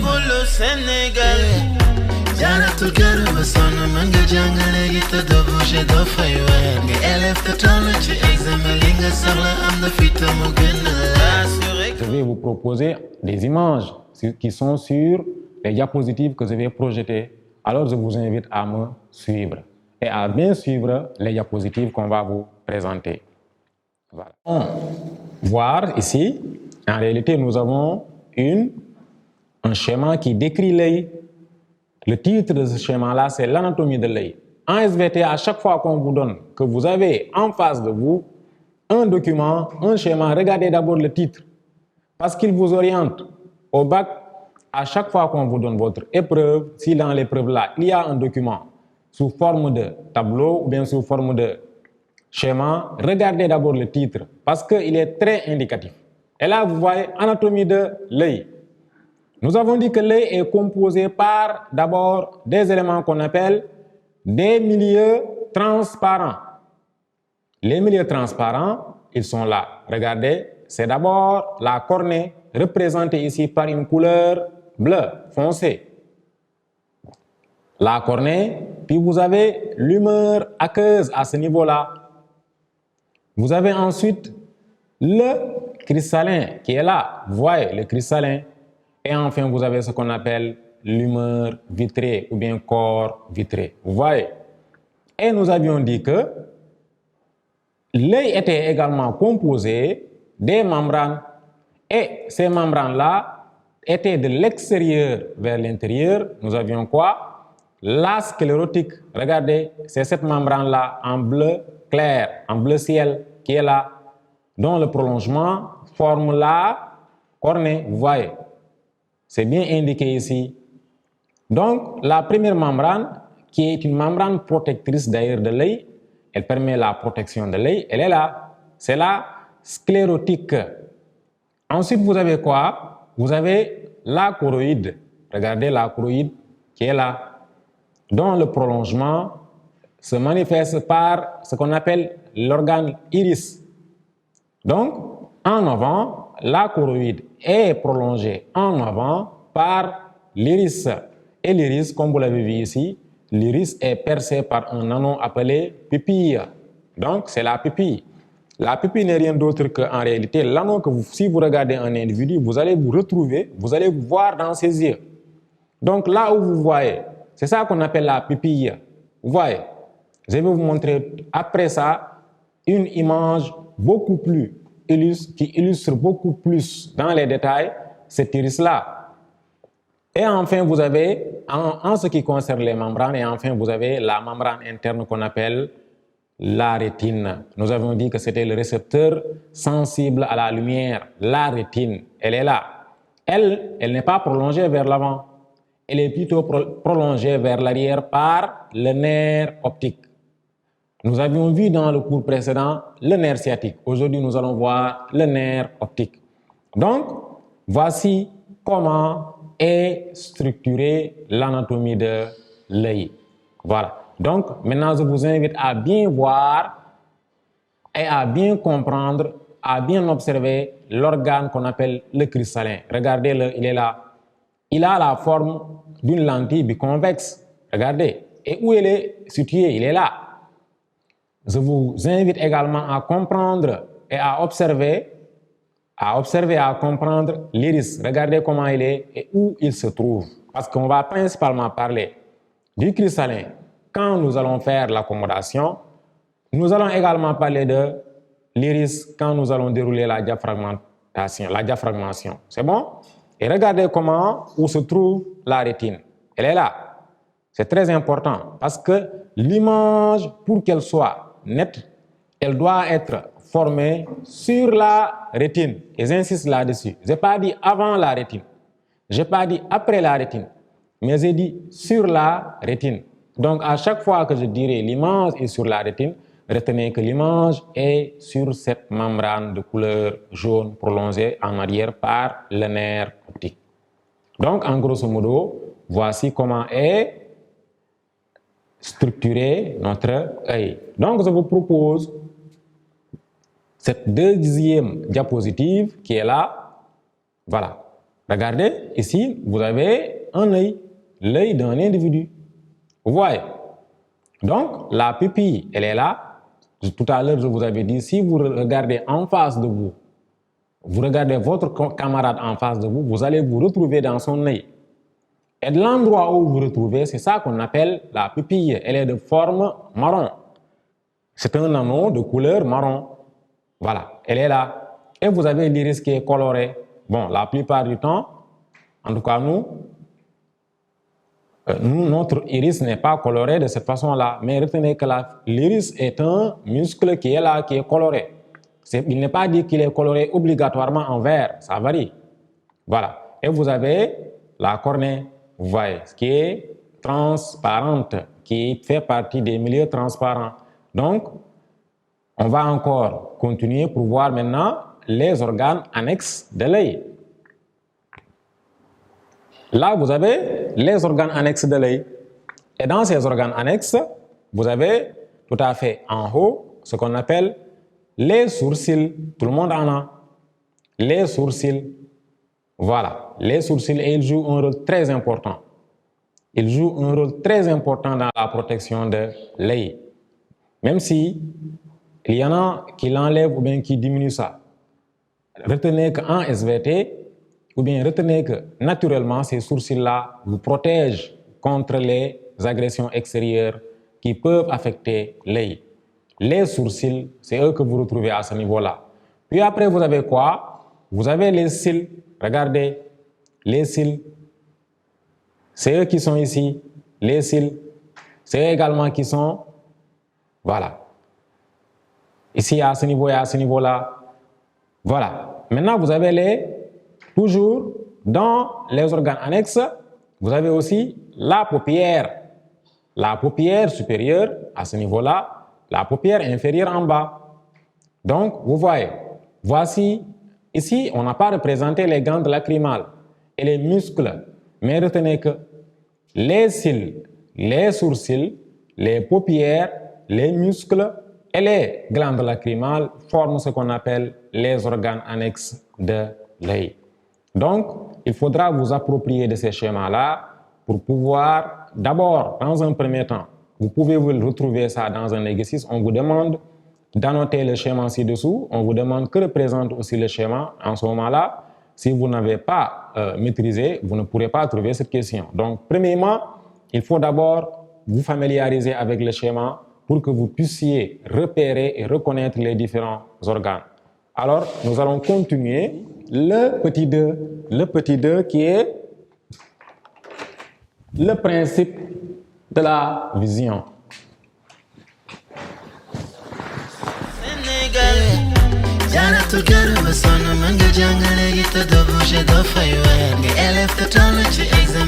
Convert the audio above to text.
au Sénégal. Jaratu garaba sonna manga jangale gita do bouger do fay wer nga élève te toll ci examen li nga soxla am na fi te mu gën la assurer. Je vais vous proposer des images qui sont sur les diapositives que je vais projeter. Alors je vous invite à me suivre et à bien suivre les diapositives qu'on va vous présenter. Voilà. Voir ici, en réalité, nous avons un schéma qui décrit l'œil. Le titre de ce schéma-là, c'est l'anatomie de l'œil. En SVT, à chaque fois qu'on vous donne, que vous avez en face de vous un document, un schéma, regardez d'abord le titre. Parce qu'il vous oriente au bac. À chaque fois qu'on vous donne votre épreuve, si dans l'épreuve-là, il y a un document sous forme de tableau ou bien sous forme de schéma, regardez d'abord le titre parce qu'il est très indicatif. Et là, vous voyez anatomie de l'œil. Nous avons dit que l'œil est composé par d'abord des éléments qu'on appelle des milieux transparents. Les milieux transparents, ils sont là. Regardez, c'est d'abord la cornée représentée ici par une couleur bleu foncé. La cornée, puis vous avez l'humeur aqueuse à ce niveau-là. Vous avez ensuite le cristallin qui est là. Vous voyez le cristallin. Et enfin, vous avez ce qu'on appelle l'humeur vitrée ou bien corps vitré. Vous voyez. Et nous avions dit que l'œil était également composé des membranes. Et ces membranes-là étaient de l'extérieur vers l'intérieur. Nous avions quoi? La sclérotique. Regardez, c'est cette membrane-là en bleu clair, en bleu ciel, qui est là, dont le prolongement forme la cornée. Vous voyez, c'est bien indiqué ici. Donc, la première membrane, qui est une membrane protectrice d'ailleurs de l'œil, elle permet la protection de l'œil, elle est là. C'est la sclérotique. Ensuite, vous avez quoi? Vous avez la choroïde. Regardez la choroïde qui est là, dont le prolongement se manifeste par ce qu'on appelle l'organe iris. Donc, en avant, la choroïde est prolongée en avant par l'iris. Et l'iris, comme vous l'avez vu ici, l'iris est percé par un anneau appelé pupille. Donc, c'est la pupille. La pupille n'est rien d'autre qu'en réalité l'anneau que si vous regardez un individu, vous allez vous retrouver, vous allez vous voir dans ses yeux. Donc là où vous voyez, c'est ça qu'on appelle la pupille. Vous voyez, je vais vous montrer après ça une image beaucoup plus qui illustre beaucoup plus dans les détails cet iris-là. Et enfin, vous avez, en ce qui concerne les membranes, et enfin, vous avez la membrane interne qu'on appelle la rétine. Nous avons dit que c'était le récepteur sensible à la lumière. La rétine, elle est là. Elle n'est pas prolongée vers l'avant. Elle est plutôt prolongée vers l'arrière par le nerf optique. Nous avions vu dans le cours précédent le nerf sciatique. Aujourd'hui, nous allons voir le nerf optique. Donc, voici comment est structurée l'anatomie de l'œil. Voilà. Donc, maintenant, je vous invite à bien voir et à bien comprendre, à bien observer l'organe qu'on appelle le cristallin. Regardez-le, il est là. Il a la forme d'une lentille biconvexe. Regardez. Et où il est situé? Il est là. Je vous invite également à comprendre et à observer, à comprendre l'iris. Regardez comment il est et où il se trouve. Parce qu'on va principalement parler du cristallin quand nous allons faire l'accommodation. Nous allons également parler de l'iris quand nous allons dérouler la diaphragmation. C'est bon? Et regardez où se trouve la rétine. Elle est là. C'est très important parce que l'image, pour qu'elle soit nette, elle doit être formée sur la rétine. Et j'insiste là-dessus. Je n'ai pas dit avant la rétine. Je n'ai pas dit après la rétine. Mais j'ai dit sur la rétine. Donc, à chaque fois que je dirai l'image est sur la rétine, retenez que l'image est sur cette membrane de couleur jaune prolongée en arrière par le nerf optique. Donc, en grosso modo, voici comment est structuré notre œil. Donc, je vous propose cette deuxième diapositive qui est là. Voilà. Regardez, ici, vous avez un œil, l'œil d'un individu. Vous voyez? Donc, la pupille, elle est là. Tout à l'heure, je vous avais dit, si vous regardez en face de vous, vous regardez votre camarade en face de vous, vous allez vous retrouver dans son œil. Et de l'endroit où vous vous retrouvez, c'est ça qu'on appelle la pupille. Elle est de forme marron. C'est un anneau de couleur marron. Voilà, elle est là. Et vous avez l'iris qui est coloré. Bon, la plupart du temps, en tout cas nous, notre iris n'est pas coloré de cette façon-là. Mais retenez que l'iris est un muscle qui est là, qui est coloré. Il n'est pas dit qu'il est coloré obligatoirement en vert, ça varie. Voilà. Et vous avez la cornée, vous voyez, qui est transparente, qui fait partie des milieux transparents. Donc, on va encore continuer pour voir maintenant les organes annexes de l'œil. Là, vous avez les organes annexes de l'œil. Et dans ces organes annexes, vous avez tout à fait en haut ce qu'on appelle les sourcils. Tout le monde en a. Les sourcils. Voilà, les sourcils, et ils jouent un rôle très important. Ils jouent un rôle très important dans la protection de l'œil. Même si il y en a qui l'enlèvent ou bien qui diminuent ça. Retenez qu'en SVT, ou bien retenez que naturellement, ces sourcils-là vous protègent contre les agressions extérieures qui peuvent affecter l'œil. Les sourcils, c'est eux que vous retrouvez à ce niveau-là. Puis après, vous avez quoi? Vous avez les cils. Regardez, les cils. C'est eux qui sont ici. Les cils. C'est eux également qui sont... Voilà. Ici, à ce niveau et à ce niveau-là. Voilà. Maintenant, vous avez toujours dans les organes annexes, vous avez aussi la paupière. La paupière supérieure à ce niveau-là, la paupière inférieure en bas. Donc, vous voyez, voici, ici, on n'a pas représenté les glandes lacrymales et les muscles. Mais retenez que les cils, les sourcils, les paupières, les muscles et les glandes lacrymales forment ce qu'on appelle les organes annexes de l'œil. Donc, il faudra vous approprier de ces schémas-là pour pouvoir, d'abord, dans un premier temps, vous pouvez vous retrouver ça dans un exercice. On vous demande d'annoter le schéma ci-dessous. On vous demande que représente aussi le schéma. En ce moment-là, si vous n'avez pas maîtrisé, vous ne pourrez pas trouver cette question. Donc, premièrement, il faut d'abord vous familiariser avec le schéma pour que vous puissiez repérer et reconnaître les différents organes. Alors, nous allons continuer le petit 2. Le petit 2 qui est le principe de la vision. Jaratu garu basana manga jangale gita do bouger do fay wer nga élève te toll ci examen